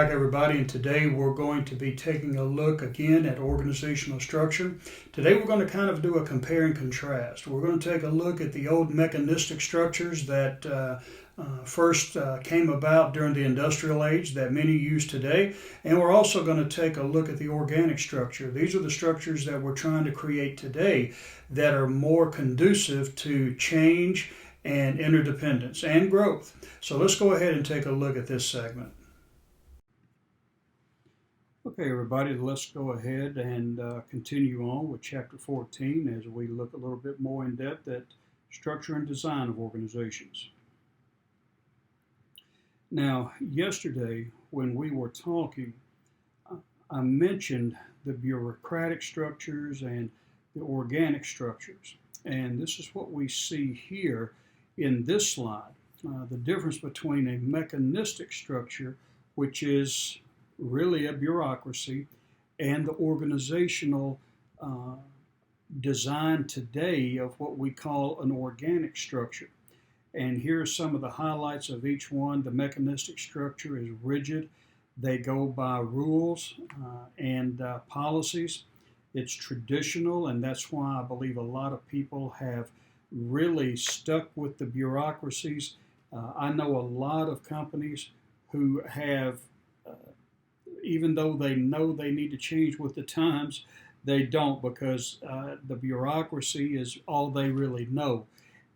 Back everybody, and today we're going to be taking a look again at organizational structure. Today we're going to kind of do a compare and contrast. We're going to take a look at the old mechanistic structures that first came about during the industrial age that many use today, and we're also going to take a look at the organic structure. These are the structures that we're trying to create today that are more conducive to change and interdependence and growth. So let's go ahead and take a look at this segment. Okay, everybody, let's go ahead and continue on with Chapter 14 as we look a little bit more in depth at structure and design of organizations. Now, yesterday when we were talking, I mentioned the bureaucratic structures and the organic structures. And this is what we see here in this slide. The difference between a mechanistic structure, which is really a bureaucracy, and the organizational design today of what we call an organic structure. And here are some of the highlights of each one. The mechanistic structure is rigid. They go by rules and policies. It's traditional, and that's why I believe a lot of people have really stuck with the bureaucracies. I know a lot of companies who have even though they know they need to change with the times, they don't, because the bureaucracy is all they really know.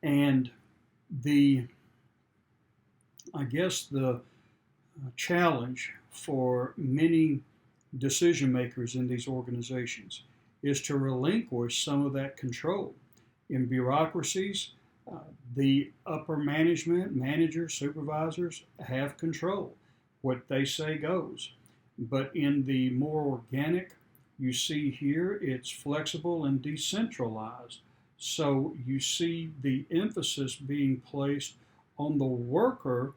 And I guess the challenge for many decision makers in these organizations is to relinquish some of that control. In bureaucracies, the upper management, managers, supervisors have control. What they say goes. But in the more organic, you see here, it's flexible and decentralized. So you see the emphasis being placed on the worker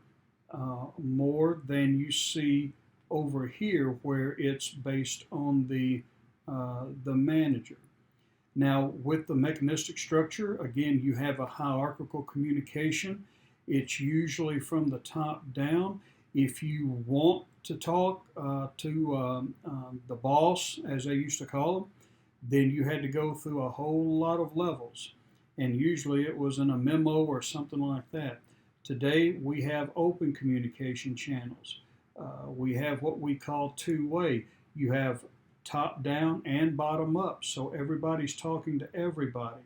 more than you see over here, where it's based on the manager. Now, with the mechanistic structure, again, you have a hierarchical communication. It's usually from the top down. If you want to talk to the boss, as they used to call him, then you had to go through a whole lot of levels. And usually it was in a memo or something like that. Today we have open communication channels. We have what we call two-way. You have top down and bottom up, so everybody's talking to everybody.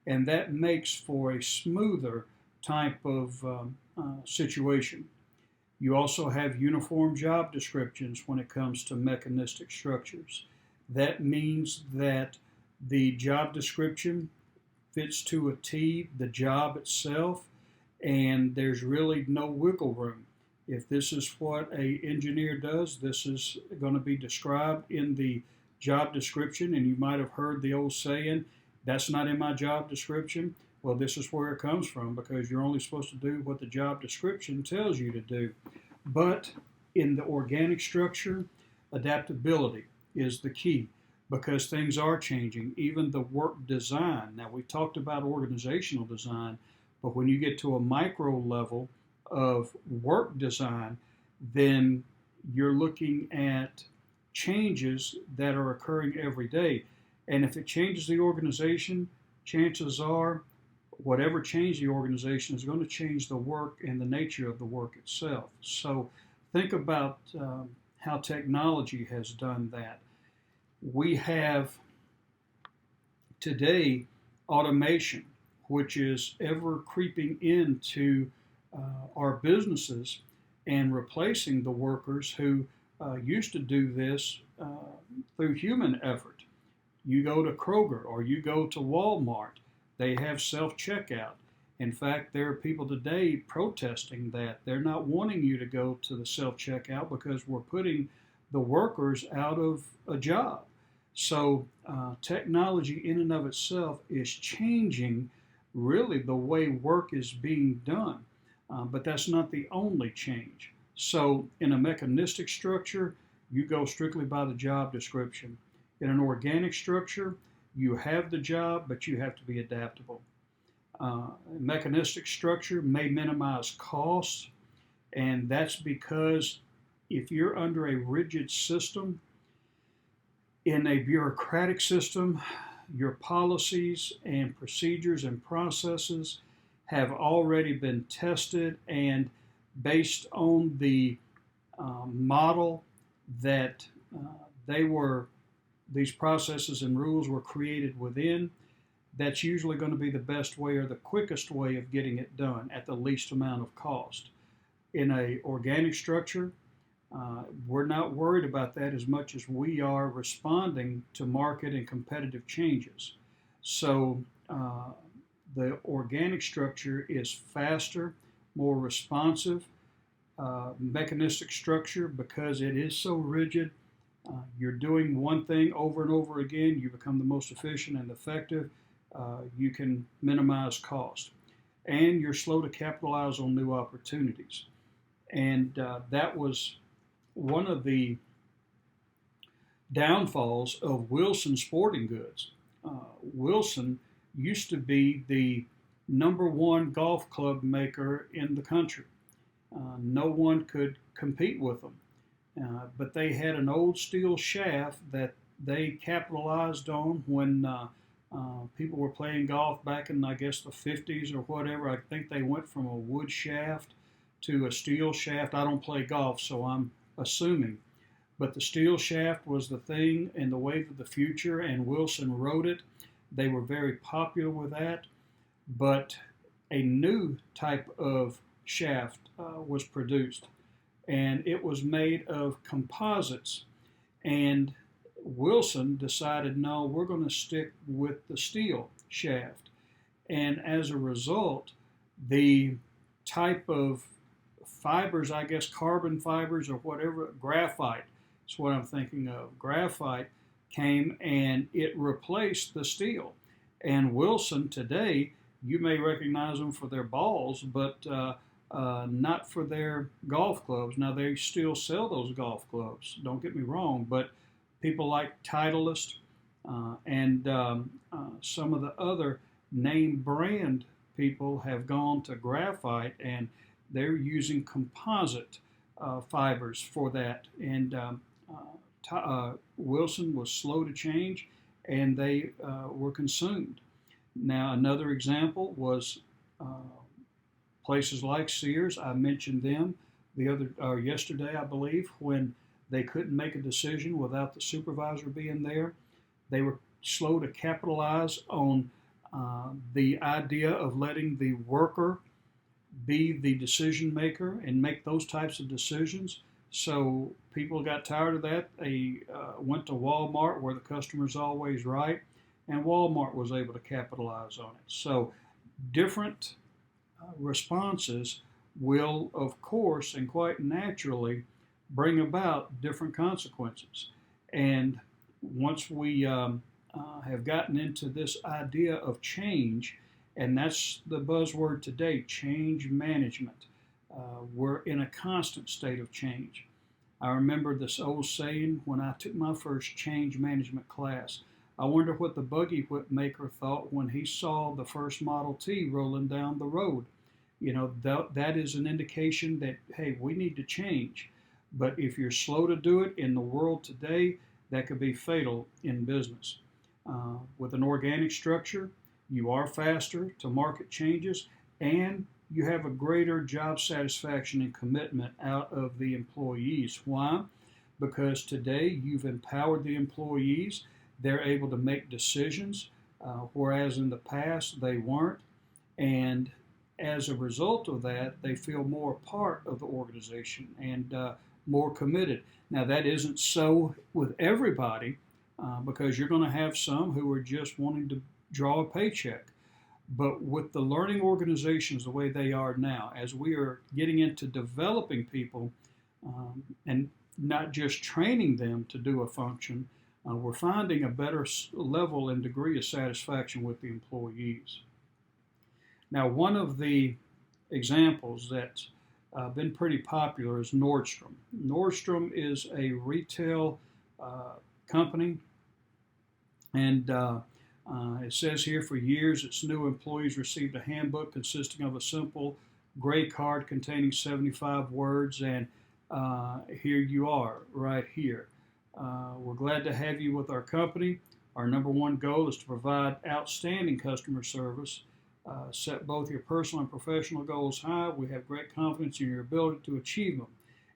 And that makes for a smoother type of situation. You also have uniform job descriptions when it comes to mechanistic structures. That means that the job description fits to a T the job itself, and there's really no wiggle room. If this is what an engineer does, this is going to be described in the job description, and you might have heard the old saying, that's not in my job description. Well, this is where it comes from, because you're only supposed to do what the job description tells you to do. But in the organic structure, adaptability is the key, because things are changing. Even the work design. Now, we talked about organizational design, but when you get to a micro level of work design, then you're looking at changes that are occurring every day. And if it changes the organization, chances are whatever change the organization is going to change the work and the nature of the work itself. So think about how technology has done that. We have today automation, which is ever creeping into our businesses and replacing the workers who used to do this through human effort. You go to Kroger or you go to Walmart, they have self-checkout. In fact, there are people today protesting that. They're not wanting you to go to the self-checkout because we're putting the workers out of a job. So technology in and of itself is changing really the way work is being done. But that's not the only change. So in a mechanistic structure, you go strictly by the job description. In an organic structure, you have the job, but you have to be adaptable. Mechanistic structure may minimize costs, and that's because if you're under a rigid system, in a bureaucratic system, your policies and procedures and processes have already been tested, and based on the model that these processes and rules were created within, that's usually going to be the best way or the quickest way of getting it done at the least amount of cost. In a organic structure, we're not worried about that as much as we are responding to market and competitive changes. So the organic structure is faster, more responsive. Mechanistic structure, because it is so rigid, you're doing one thing over and over again, you become the most efficient and effective. You can minimize cost, and you're slow to capitalize on new opportunities. And that was one of the downfalls of Wilson Sporting Goods. Wilson used to be the #1 golf club maker in the country. No one could compete with them. But they had an old steel shaft that they capitalized on when people were playing golf back in, I guess, the 50s or whatever. I think they went from a wood shaft to a steel shaft. I don't play golf, so I'm assuming. But the steel shaft was the thing and the wave of the future, and Wilson rode it. They were very popular with that. But a new type of shaft was produced, and it was made of composites. And Wilson decided, no, we're going to stick with the steel shaft. And as a result, the type of fibers, I guess carbon fibers or whatever, graphite is what I'm thinking of. Graphite came and it replaced the steel. And Wilson today, you may recognize them for their balls, but not for their golf clubs. Now, they still sell those golf clubs, don't get me wrong, but people like Titleist and some of the other name brand people have gone to graphite, and they're using composite fibers for that. And Wilson was slow to change, and they were consumed. Now, another example was places like Sears. I mentioned them yesterday, I believe, when they couldn't make a decision without the supervisor being there. They were slow to capitalize on the idea of letting the worker be the decision maker and make those types of decisions. So people got tired of that. They went to Walmart, where the customer's always right, and Walmart was able to capitalize on it. So different responses will, of course, and quite naturally, bring about different consequences. And once we have gotten into this idea of change, and that's the buzzword today, change management. We're in a constant state of change. I remember this old saying when I took my first change management class. I wonder what the buggy whip maker thought when he saw the first Model T rolling down the road. You know, that is an indication that, hey, we need to change. But if you're slow to do it in the world today, that could be fatal in business. With an organic structure, you are faster to market changes, and you have a greater job satisfaction and commitment out of the employees. Why? Because today you've empowered the employees. They're able to make decisions, whereas in the past they weren't. And as a result of that, they feel more a part of the organization and more committed. Now, that isn't so with everybody, because you're going to have some who are just wanting to draw a paycheck. But with the learning organizations the way they are now, as we are getting into developing people and not just training them to do a function, we're finding a better level and degree of satisfaction with the employees. Now, one of the examples that's been pretty popular is Nordstrom. Nordstrom is a retail company, and it says here, for years its new employees received a handbook consisting of a simple gray card containing 75 words, and here you are right here. We're glad to have you with our company. Our number one goal is to provide outstanding customer service. Set both your personal and professional goals high. We have great confidence in your ability to achieve them.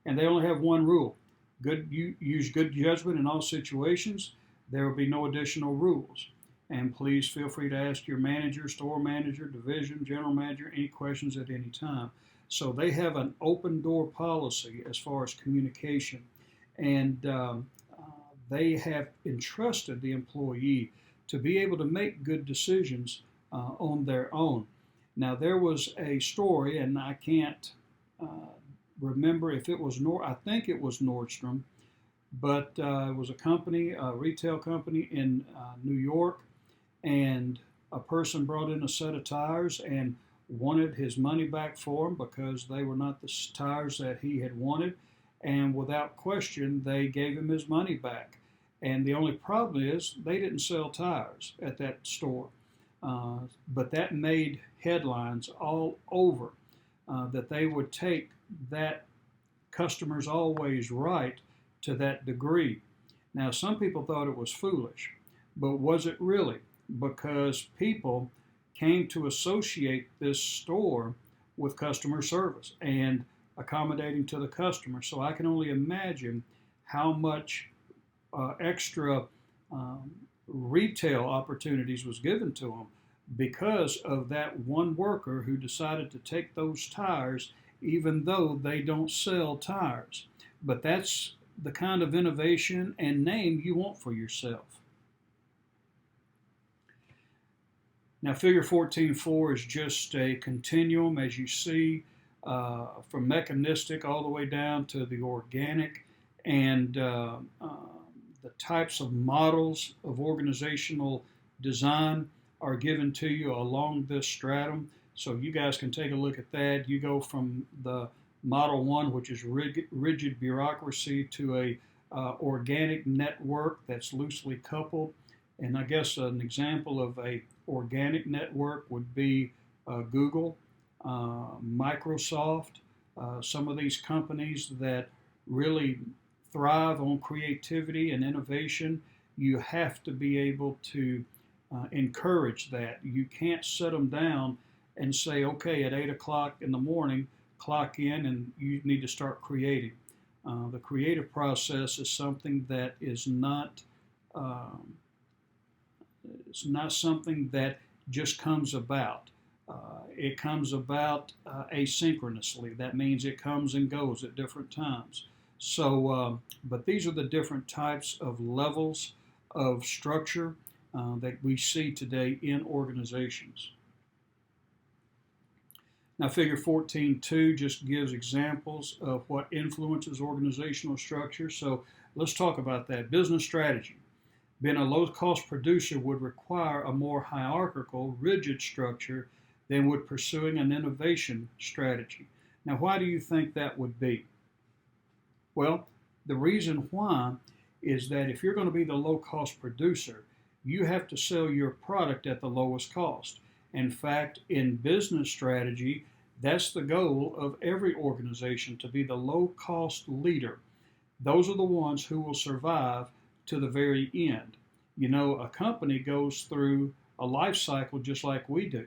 And they only have one rule. Use good judgment in all situations. There will be no additional rules. And please feel free to ask your manager, store manager, division, general manager any questions at any time. So they have an open door policy as far as communication. And they have entrusted the employee to be able to make good decisions on their own. Now, there was a story, and I can't remember if it was I think it was Nordstrom, but it was a company, a retail company in New York, and a person brought in a set of tires and wanted his money back for him because they were not the tires that he had wanted, and without question, they gave him his money back. And the only problem is they didn't sell tires at that store. But that made headlines all over that they would take that customer's always right to that degree. Now, some people thought it was foolish, but was it really? Because people came to associate this store with customer service and accommodating to the customer. So I can only imagine how much extra retail opportunities was given to them because of that one worker who decided to take those tires even though they don't sell tires. But that's the kind of innovation and name you want for yourself. Now, figure 14.4 is just a continuum, as you see, from mechanistic all the way down to the organic, and the types of models of organizational design are given to you along this stratum. So you guys can take a look at that. You go from the Model 1, which is rigid bureaucracy, to a organic network that's loosely coupled. And I guess an example of a organic network would be Google, Microsoft, some of these companies that really thrive on creativity and innovation. You have to be able to encourage that. You can't set them down and say, okay, at 8 o'clock in the morning, clock in and you need to start creating. The creative process is something that is not it's not something that just comes about. It comes about asynchronously. That means it comes and goes at different times. So, but these are the different types of levels of structure that we see today in organizations. Now, figure 14.2 just gives examples of what influences organizational structure. So let's talk about that. Business strategy. Being a low-cost producer would require a more hierarchical, rigid structure than would pursuing an innovation strategy. Now, why do you think that would be? Well, the reason why is that if you're going to be the low-cost producer, you have to sell your product at the lowest cost. In fact, in business strategy, that's the goal of every organization, to be the low-cost leader. Those are the ones who will survive to the very end. You know, a company goes through a life cycle just like we do.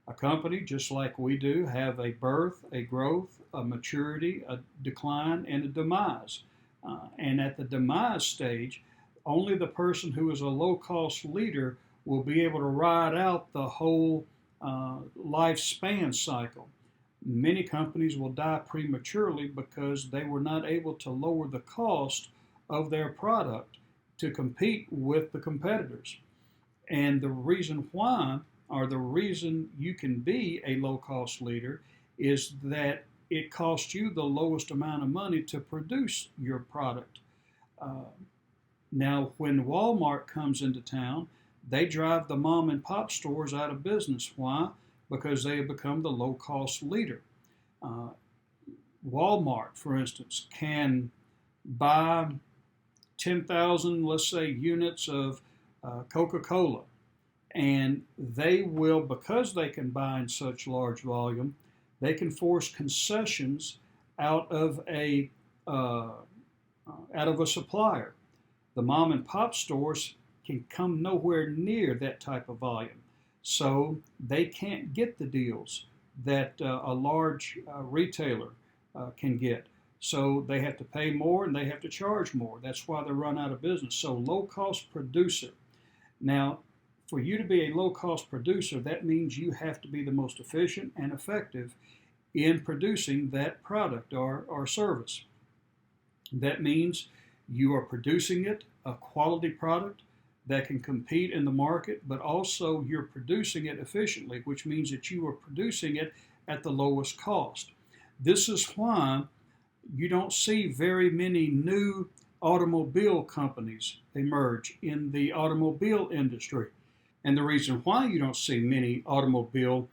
A company, just like we do, have a birth, a growth, a maturity, a decline, and a demise. And at the demise stage, only the person who is a low-cost leader will be able to ride out the whole lifespan cycle. Many companies will die prematurely because they were not able to lower the cost of their product to compete with the competitors. And the reason why, or the reason you can be a low-cost leader, is that it costs you the lowest amount of money to produce your product. Now, when Walmart comes into town, they drive the mom and pop stores out of business. Why? Because they have become the low-cost leader. Walmart, for instance, can buy 10,000, let's say, units of Coca-Cola, and they will, because they can buy in such large volume, they can force concessions out of a out of a supplier. The mom and pop stores can come nowhere near that type of volume. So they can't get the deals that a large retailer can get. So they have to pay more and they have to charge more. That's why they run out of business. So low cost producer. Now, for you to be a low cost producer, that means you have to be the most efficient and effective in producing that product or service. That means you are producing it, a quality product that can compete in the market, but also you're producing it efficiently, which means that you are producing it at the lowest cost. This is why you don't see very many new automobile companies emerge in the automobile industry. And the reason why you don't see many automobile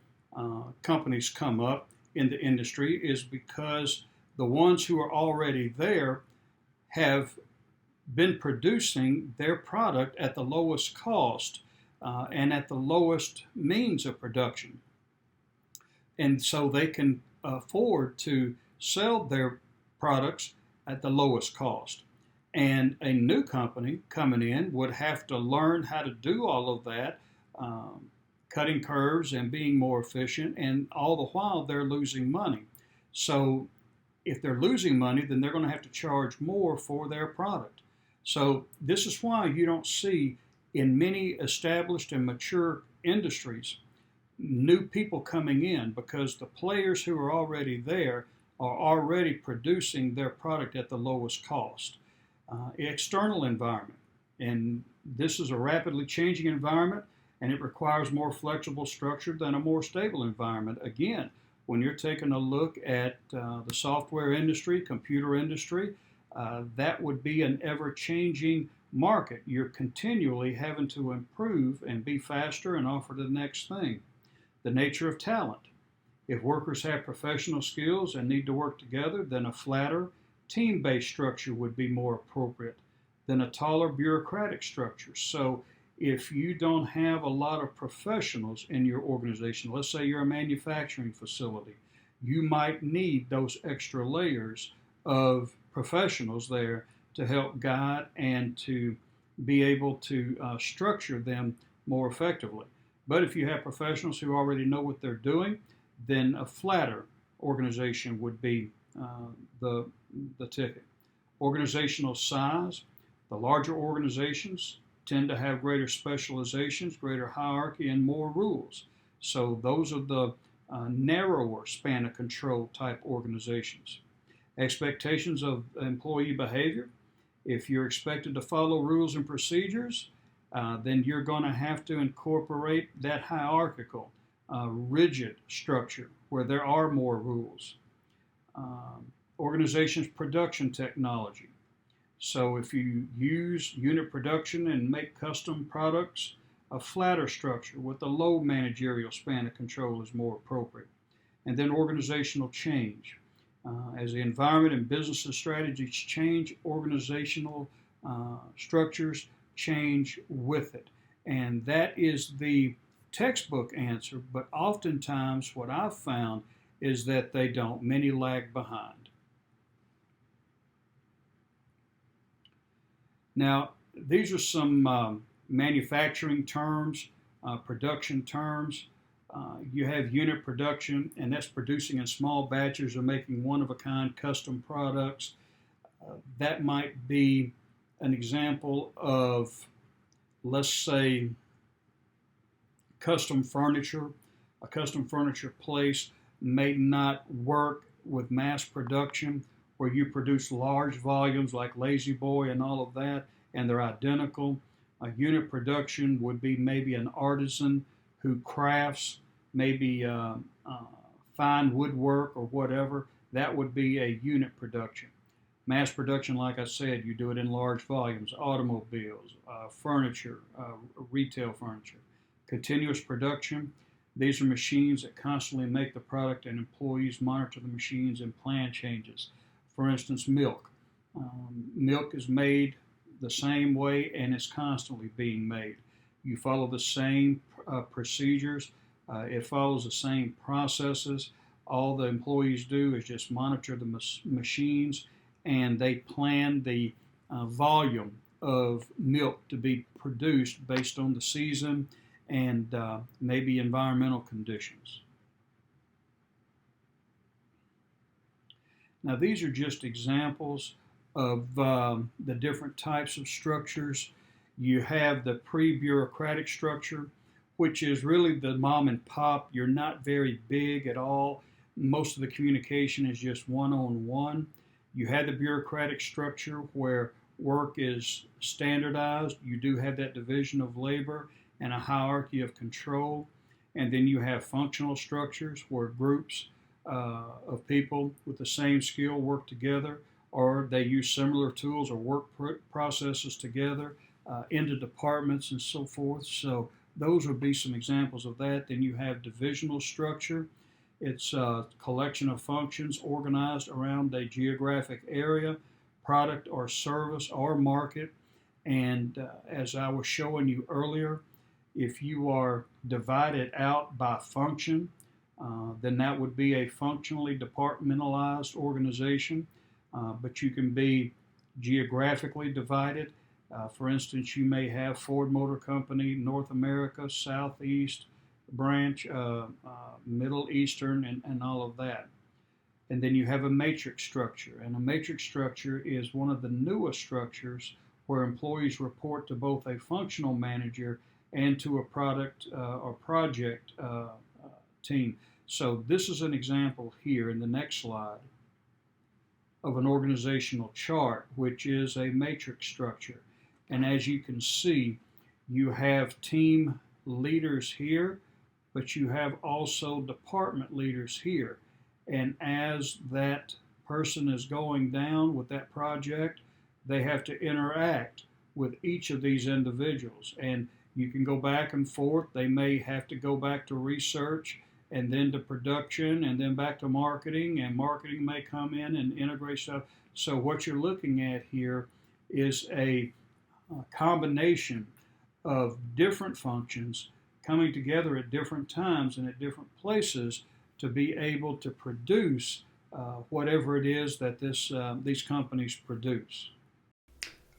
companies come up in the industry is because the ones who are already there have been producing their product at the lowest cost and at the lowest means of production. And so they can afford to sell their products at the lowest cost. And a new company coming in would have to learn how to do all of that, cutting curves and being more efficient, and all the while they're losing money. So if they're losing money, then they're going to have to charge more for their product. So this is why you don't see in many established and mature industries new people coming in, because the players who are already there are already producing their product at the lowest cost. External environment, and this is a rapidly changing environment, and it requires more flexible structure than a more stable environment. Again, when you're taking a look at the software industry, computer industry, that would be an ever-changing market. You're continually having to improve and be faster and offer the next thing. The nature of talent. If workers have professional skills and need to work together, then a flatter, team-based structure would be more appropriate than a taller bureaucratic structure. So if you don't have a lot of professionals in your organization, let's say you're a manufacturing facility, you might need those extra layers of professionals there to help guide and to be able to structure them more effectively. But if you have professionals who already know what they're doing, then a flatter organization would be the ticket. Organizational size. The larger organizations tend to have greater specializations, greater hierarchy, and more rules. So those are the narrower span of control type organizations. Expectations of employee behavior. If you're expected to follow rules and procedures, then you're going to have to incorporate that hierarchical, rigid structure where there are more rules. Organization's production technology. So if you use unit production and make custom products, a flatter structure with a low managerial span of control is more appropriate. And then organizational change. As the environment and business and strategies change, organizational structures change with it. And that is the textbook answer, but oftentimes what I've found is that they don't. Many lag behind. Now, these are some manufacturing terms, production terms. You have unit production, and that's producing in small batches or making one-of-a-kind custom products. That might be an example of, let's say, custom furniture. A custom furniture place may not work with mass production, where you produce large volumes like Lazy Boy and all of that, and they're identical. A unit production would be maybe an artisan who crafts maybe fine woodwork or whatever. That would be a unit production. Mass production, like I said, you do it in large volumes, automobiles, furniture, retail furniture. Continuous production, these are machines that constantly make the product, and employees monitor the machines and plan changes. For instance, milk. Milk is made the same way and it's constantly being made. You follow the same procedures. It follows the same processes. All the employees do is just monitor the machines and they plan the volume of milk to be produced based on the season and maybe environmental conditions. Now, these are just examples of the different types of structures. You have the pre-bureaucratic structure, which is really the mom and pop. You're not very big at all. Most of the communication is just one-on-one. You have the bureaucratic structure where work is standardized. You do have that division of labor and a hierarchy of control. And then you have functional structures where groups of people with the same skill work together, or they use similar tools or work processes together into departments and so forth. So those would be some examples of that. Then you have divisional structure. It's a collection of functions organized around a geographic area, product or service or market. And as I was showing you earlier, if you are divided out by function, then that would be a functionally departmentalized organization. But you can be geographically divided. For instance, you may have Ford Motor Company, North America, Southeast branch, Middle Eastern, and all of that. And then you have a matrix structure. And a matrix structure is one of the newest structures where employees report to both a functional manager and to a product or project team. So this is an example here in the next slide of an organizational chart, which is a matrix structure. And as you can see, you have team leaders here, but you have also department leaders here. And as that person is going down with that project, they have to interact with each of these individuals. And you can go back and forth. They may have to go back to research and then to production and then back to marketing, and marketing may come in and integrate stuff. So what you're looking at here is a combination of different functions coming together at different times and at different places to be able to produce whatever it is that these companies produce.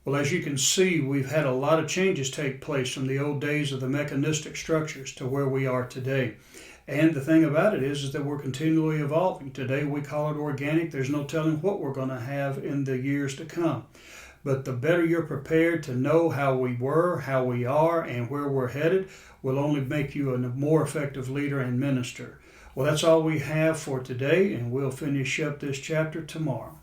Well, as you can see, we've had a lot of changes take place from the old days of the mechanistic structures to where we are today. And the thing about it is that we're continually evolving. Today we call it organic. There's no telling what we're going to have in the years to come. But the better you're prepared to know how we were, how we are, and where we're headed will only make you a more effective leader and minister. Well, that's all we have for today, and we'll finish up this chapter tomorrow.